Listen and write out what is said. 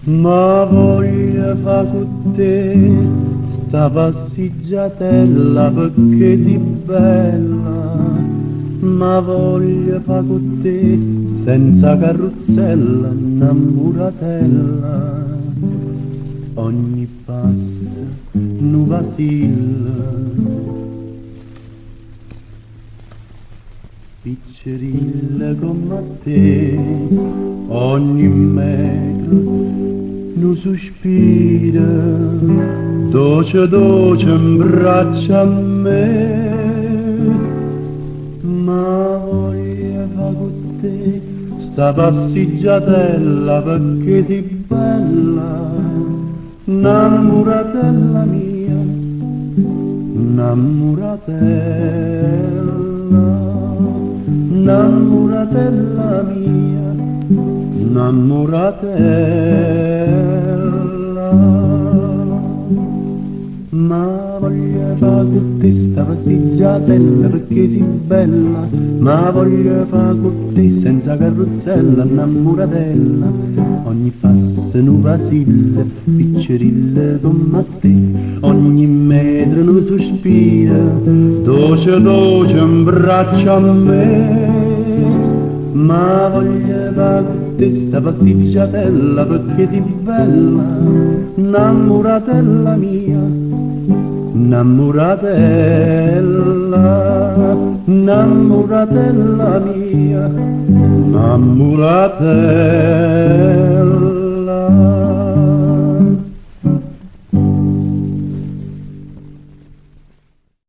Ma voglio fa con te sta passeggiatella perché si bella. Ma voglio fa con te senza carrozzella, innamoratella. Ogni passo nu vacilla, piccerilla come te, ogni metro nu sospira, dolce dolce in braccia a me. Ma voglio fa con te sta passeggiatella perché si bella, innamoratella mia, innamoratella, innamoratella mia, innamoratella. Ma voglio fa con te sta passeggiatella perché si bella, ma voglio fa con te senza carrozzella, innamoratella. Ogni passo nu vasilla, piccerilla come te, ogni metro nu sospira, dolce dolce in braccio a me. Ma voglio fa con te sta passeggiatella perché si bella, innamoratella mia, innamoratella, innamoratella mia, innamoratella.